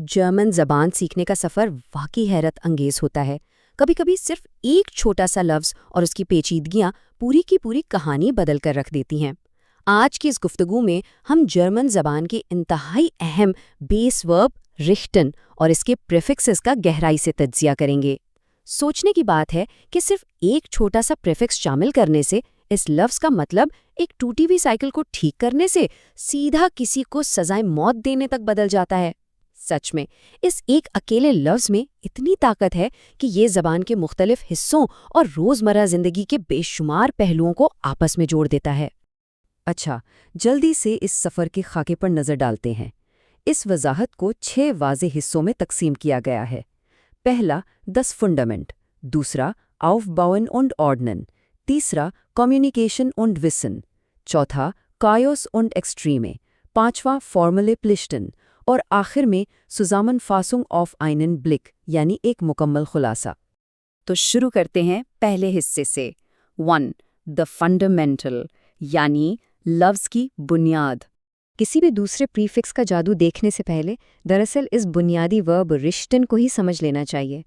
German ज़बान सीखने का सफ़र वाकई हैरत अंगेज़ होता है। कभी-कभी सिर्फ एक छोटा सा लफ्ज़ और उसकी पेचीदगियाँ पूरी की पूरी कहानी बदल कर रख देती हैं। आज की इस गुफ्तगू में हम जर्मन ज़बान के इंतहाई अहम बेस वर्ब रिख्टन और इसके प्रीफिक्सेस का गहराई से तज्जिया करेंगे। सोचने की बात है कि सिर्फ एक छोटा सा प्रीफिक्स शामिल करने से इस लफ्ज़ का मतलब एक टूटी हुई साइकिल को ठीक करने से सीधा किसी को सजाए मौत देने तक बदल जाता है। सच में इस एक अकेले लफ्ज़ में इतनी ताकत है कि ये ज़बान के मुख्तलिफ हिस्सों और रोज़मर्रा ज़िंदगी के बेशुमार पहलुओं को आपस में जोड़ देता है। अच्छा, जल्दी से इस सफ़र के खाके पर नज़र डालते हैं। इस वजाहत को 6 वाज़े हिस्सों में तकसीम किया गया है। पहला das Fundament, दूसरा Aufbauen und Ordnen, तीसरा Communication und Wissen, चौथा Chaos und Extreme, पांचवा Formale Pflichten और आखिर में Zusammenfassung auf einen Blick यानी एक मुकम्मल खुलासा। तो शुरू करते हैं पहले हिस्से से। 1. The Fundamental यानी लफ्ज़ की बुनियाद। किसी भी दूसरे प्रीफिक्स का जादू देखने से पहले दरअसल इस बुनियादी वर्ब रिश्तन को ही समझ लेना चाहिए।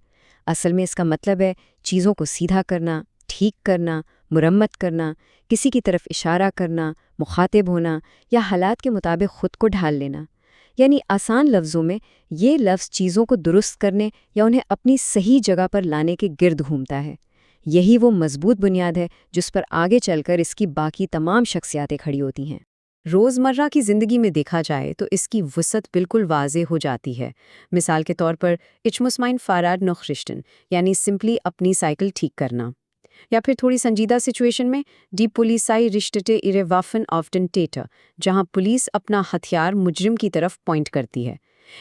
असल में इसका मतलब है चीज़ों को सीधा करना, ठीक करना, मुरम्मत करना, किसी की तरफ इशारा करना, मुखातिब होना या हालात के मुताबिक खुद को ढाल लेना। यानी आसान लफ्ज़ों में ये लफ्ज़ चीज़ों को दुरुस्त करने या उन्हें अपनी सही जगह पर लाने के गिर्द घूमता है। यही वो मजबूत बुनियाद है जिस पर आगे चलकर इसकी बाकी तमाम शख्सियातें खड़ी होती हैं। रोज़मर्रा की ज़िंदगी में देखा जाए तो इसकी वसअत बिल्कुल वाज़े हो जाती है। मिसाल के तौर पर Ich muss mein Fahrrad noch richten यानी सिंपली अपनी साइकिल ठीक करना, या फिर थोड़ी संजीदा सिचुएशन में Die Polizei richtete ihre Waffen auf den Täter, जहां पुलिस अपना हथियार मुजरिम की तरफ पॉइंट करती है।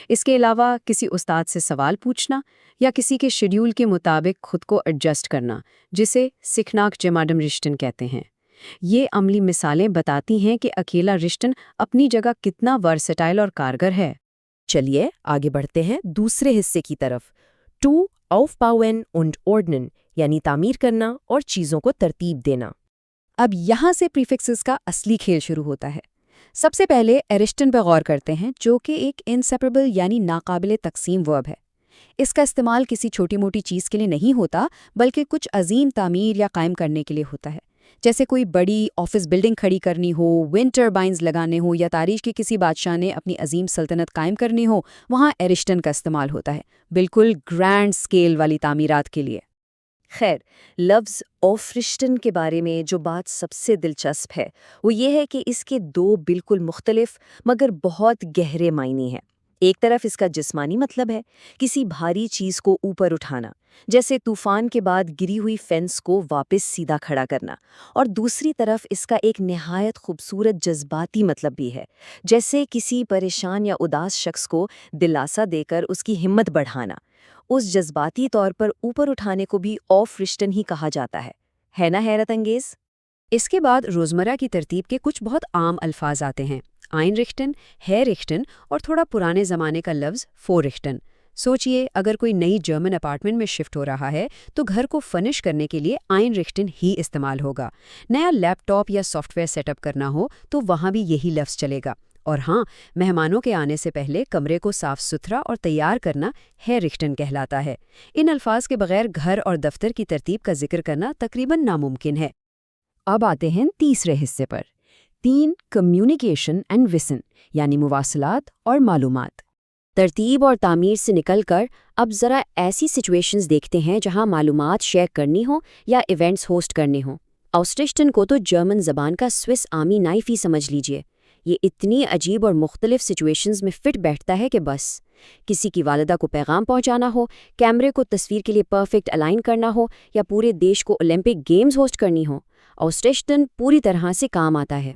इसके अलावा किसी उस्ताद से सवाल पूछना या किसी के शेड्यूल के मुताबिक खुद को एडजस्ट करना, जिसे सिखनाक जमाडम रिश्तन कहते हैं। ये अमली मिसालें बताती हैं कि अकेला रिश्तन अपनी जगह कितना वर्सेटाइल और कारगर है। चलिए आगे बढ़ते हैं दूसरे हिस्से की तरफ। 2. Aufbauen und Ordnen यानी तामीर करना और चीज़ों को तरतीब देना। अब यहाँ से प्रीफिक्सेस का असली खेल शुरू होता है। सबसे पहले एरिस्टन पर गौर करते हैं, जो कि एक इनसेपरेबल यानी नाकाबिले तकसीम वर्ब है। इसका इस्तेमाल किसी छोटी मोटी चीज़ के लिए नहीं होता, बल्कि कुछ अजीम तामीर या कायम करने के लिए होता है। जैसे कोई बड़ी ऑफिस बिल्डिंग खड़ी करनी हो, विंड टर्बाइन्स लगाने हो या तारीख के किसी बादशाह ने अपनी अजीम सल्तनत कायम करनी हो, वहाँ एरिस्टन का इस्तेमाल होता है, बिल्कुल ग्रैंड स्केल वाली तामीरात के लिए। खैर, लफ्ज़ ऑफरिश्तन के बारे में जो बात सबसे दिलचस्प है वो ये है कि इसके 2 बिल्कुल मुख्तलिफ मगर बहुत गहरे मायने हैं। एक तरफ इसका जिस्मानी मतलब है, किसी भारी चीज़ को ऊपर उठाना, जैसे तूफान के बाद गिरी हुई फेंस को वापस सीधा खड़ा करना, और दूसरी तरफ इसका एक निहायत खूबसूरत जज्बाती मतलब भी है, जैसे किसी परेशान या उदास शख्स को दिलासा देकर उसकी हिम्मत बढ़ाना। उस जज्बाती तौर पर ऊपर उठाने को भी ऑफ रिश्तन ही कहा जाता है ना हैरत अंगेज़? इसके बाद रोज़मर्रा की तरतीब के कुछ बहुत आम अल्फाज आते हैं। आइन रिख्टन, है रिख्टन और थोड़ा पुराने ज़माने का लफ्ज़ फो रिख्टन। सोचिए, अगर कोई नई जर्मन अपार्टमेंट में शिफ्ट हो रहा है तो घर को फर्निश करने के लिए आइन रिख्टन ही इस्तेमाल होगा। नया लैपटॉप या सॉफ्टवेयर सेटअप करना हो तो वहाँ भी यही लफ्ज़ चलेगा। और हाँ, मेहमानों के आने से पहले कमरे को साफ सुथरा और तैयार करना है रिख्टन कहलाता है। इन अल्फाज के बगैर घर और दफ्तर की तरतीब का जिक्र करना तकरीबन नामुमकिन है। अब आते हैं तीसरे हिस्से पर। 3. कम्युनिकेशन एंड विसन यानी मुवासलात और मालूमात। तरतीब और तामीर से निकलकर अब ज़रा ऐसी सिचुएशंस देखते हैं जहां मालूमात शेयर करनी हो या इवेंट्स होस्ट करने हों। ऑस्ट्रिश्टन को तो जर्मन ज़बान का स्विस आर्मी नाइफ ही समझ लीजिए। ये इतनी अजीब और मुख्तलिफ सिचुएशंस में फिट बैठता है कि बस किसी की वालिदा को पैगाम पहुंचाना हो, कैमरे को तस्वीर के लिए परफेक्ट अलाइन करना हो या पूरे देश को ओलंपिक गेम्स होस्ट करनी हो, ऑस्ट्रिश्टन पूरी तरह से काम आता है।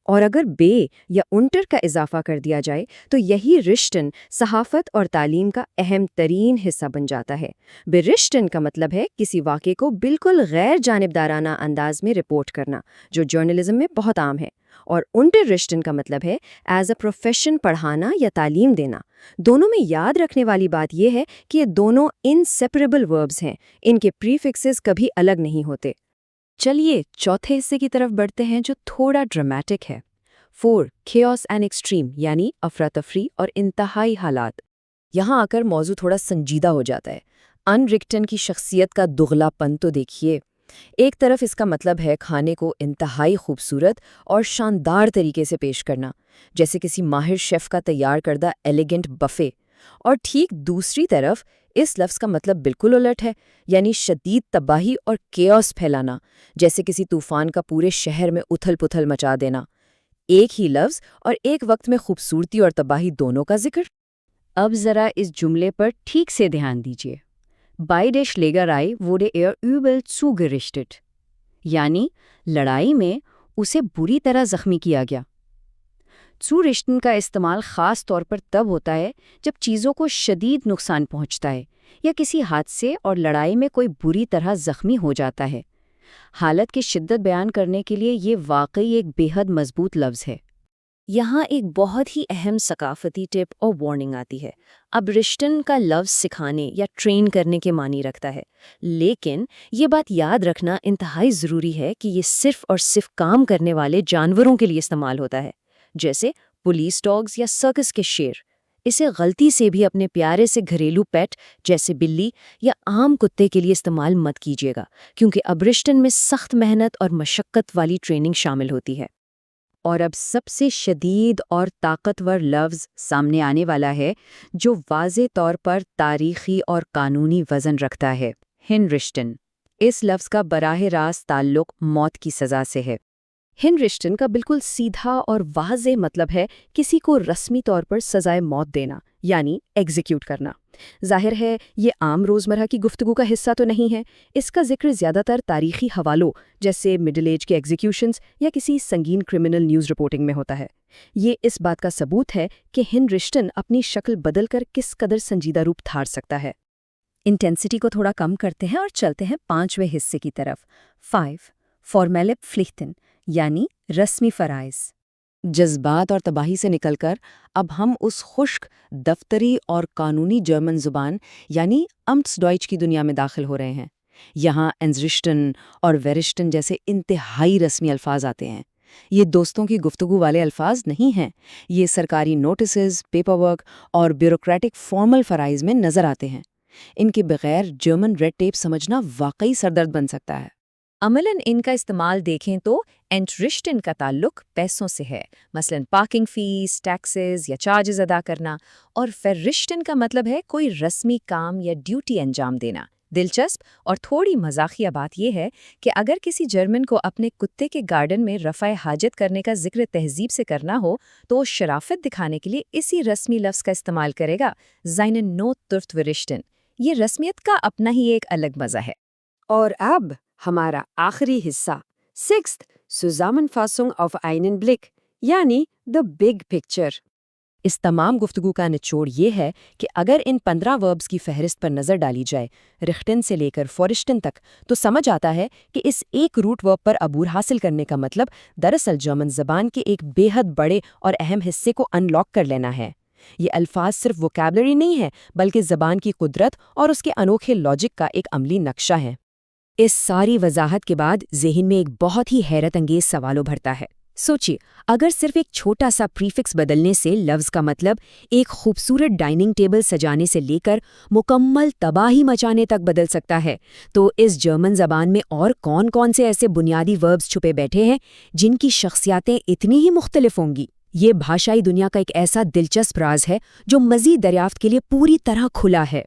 और अगर बे या उन्टर का इजाफा कर दिया जाए तो यही रिश्तन सहाफ़त और तालीम का अहम तरीन हिस्सा बन जाता है। बेरिश्तन का मतलब है किसी वाक़े को बिल्कुल गैर जानिबदाराना अंदाज में रिपोर्ट करना, जो जर्नलिज्म में बहुत आम है। और उन्टर रिश्तन का मतलब है एज अ प्रोफेशन पढ़ाना या तालीम देना। दोनों में याद रखने वाली बात यह है कि ये दोनों इनसेपरेबल वर्ब्स हैं, इनके प्रीफिक्सेस कभी अलग नहीं होते। चलिए चौथे हिस्से की तरफ बढ़ते हैं जो थोड़ा ड्रामेटिक है। 4. Chaos and Extreme यानी अफरा तफरी और इंतहाई हालात। یہاں آ کر موضوع تھوڑا سنجیدہ ہو جاتا ہے۔ ان رکٹن کی شخصیت کا دغلا پن تو دیکھیے۔ ایک طرف اس کا مطلب ہے کھانے کو انتہائی خوبصورت اور شاندار طریقے سے پیش کرنا، جیسے کسی ماہر شیف کا تیار کردہ ایلیگنٹ بفے، اور ٹھیک دوسری طرف اس لفظ کا مطلب بالکل الٹ ہے، یعنی شدید تباہی اور کیوس پھیلانا، جیسے کسی طوفان کا پورے شہر میں اتھل پتھل مچا دینا۔ ایک ہی لفظ اور ایک وقت میں خوبصورتی اور تباہی دونوں کا ذکر۔ اب ذرا اس جملے پر ٹھیک سے دھیان دیجیے۔ Beide Schlägerei wurde er übel zugerichtet، یعنی لڑائی میں اسے بری طرح زخمی کیا گیا۔ زurichten کا استعمال خاص طور پر تب ہوتا ہے جب چیزوں کو شدید نقصان پہنچتا ہے یا کسی حادثے اور لڑائی میں کوئی بری طرح زخمی ہو جاتا ہے۔ حالت کی شدت بیان کرنے کے لیے یہ واقعی ایک بے حد مضبوط لفظ ہے۔ یہاں ایک بہت ہی اہم ثقافتی ٹپ اور وارننگ آتی ہے۔ اب رشتن کا لفظ سکھانے یا ٹرین کرنے کے معنی رکھتا ہے، لیکن یہ بات یاد رکھنا انتہائی ضروری ہے کہ یہ صرف اور صرف کام کرنے والے جانوروں کے لیے استعمال ہوتا ہے، جیسے پولیس ڈاگز یا سرکس کے شیر۔ اسے غلطی سے بھی اپنے پیارے سے گھریلو پیٹ جیسے بلی یا عام کتے کے لیے استعمال مت کیجیے گا، کیونکہ اب رشتن میں سخت محنت اور مشقت والی ٹریننگ شامل ہوتی ہے۔ اور اب سب سے شدید اور طاقتور لفظ سامنے آنے والا ہے جو واضح طور پر تاریخی اور قانونی وزن رکھتا ہے، ہنرشٹن۔ اس لفظ کا براہ راست تعلق موت کی سزا سے ہے۔ ہنرشٹن کا بالکل سیدھا اور واضح مطلب ہے کسی کو رسمی طور پر سزائے موت دینا، یعنی ایگزیکیوٹ کرنا۔ ظاہر ہے یہ عام روزمرہ کی گفتگو کا حصہ تو نہیں ہے۔ اس کا ذکر زیادہ تر تاریخی حوالوں جیسے مڈل ایج کے ایگزیکیوشنز یا کسی سنگین کرمنل نیوز رپورٹنگ میں ہوتا ہے۔ یہ اس بات کا ثبوت ہے کہ ہنرشٹن اپنی شکل بدل کر کس قدر سنجیدہ روپ دھار سکتا ہے۔ انٹینسٹی کو تھوڑا کم کرتے ہیں اور چلتے ہیں 5ویں حصے کی طرف۔ 5 فارمیل پفلٹن، یعنی رسمی فرائض۔ جذبات اور تباہی سے نکل کر اب ہم اس خشک، دفتری اور قانونی جرمن زبان یعنی امٹس ڈوئچ کی دنیا میں داخل ہو رہے ہیں۔ یہاں انزرشٹن اور ویرشٹن جیسے انتہائی رسمی الفاظ آتے ہیں۔ یہ دوستوں کی گفتگو والے الفاظ نہیں ہیں، یہ سرکاری نوٹسز، پیپر ورک اور بیوروکریٹک فارمل فرائض میں نظر آتے ہیں۔ ان کے بغیر جرمن ریڈ ٹیپ سمجھنا واقعی سردرد بن سکتا ہے۔ عملاً ان کا استعمال دیکھیں تو انٹرشٹن کا تعلق پیسوں سے ہے، مثلا پارکنگ فیس، ٹیکسز یا چارجز ادا کرنا، اور فرشٹن کا مطلب ہے کوئی رسمی کام یا ڈیوٹی انجام دینا۔ دلچسپ اور تھوڑی مزاحیہ بات یہ ہے کہ اگر کسی جرمن کو اپنے کتے کے گارڈن میں رفع حاجت کرنے کا ذکر تہذیب سے کرنا ہو تو وہ شرافت دکھانے کے لیے اسی رسمی لفظ کا استعمال کرے گا، زائنن نو ترت ورشٹن۔ یہ رسمیت کا اپنا ہی ایک الگ مزہ ہے۔ اور اب ہمارا آخری حصہ، 6th Zusammenfassung auf einen Blick، یعنی the big picture۔ اس تمام گفتگو کا نچوڑ یہ ہے کہ اگر ان 15 وربز کی فہرست پر نظر ڈالی جائے، رخٹن سے لے کر فورشٹن تک، تو سمجھ آتا ہے کہ اس ایک روٹ ورب پر عبور حاصل کرنے کا مطلب دراصل جرمن زبان کے ایک بے حد بڑے اور اہم حصے کو ان لاک کر لینا ہے۔ یہ الفاظ صرف ووکیبلری نہیں ہے، بلکہ زبان کی قدرت اور اس کے انوکھے لاجک کا ایک عملی نقشہ ہے۔ اس ساری وضاحت کے بعد ذہن میں ایک بہت ہی حیرت انگیز سوال ابھرتا ہے۔ سوچیے، اگر صرف ایک چھوٹا سا پریفکس بدلنے سے لفظ کا مطلب ایک خوبصورت ڈائننگ ٹیبل سجانے سے لے کر مکمل تباہی مچانے تک بدل سکتا ہے، تو اس جرمن زبان میں اور کون کون سے ایسے بنیادی وربز چھپے بیٹھے ہیں جن کی شخصیاتیں اتنی ہی مختلف ہوں گی؟ یہ بھاشائی دنیا کا ایک ایسا دلچسپ راز ہے جو مزید دریافت کے لیے پوری طرح کھلا ہے۔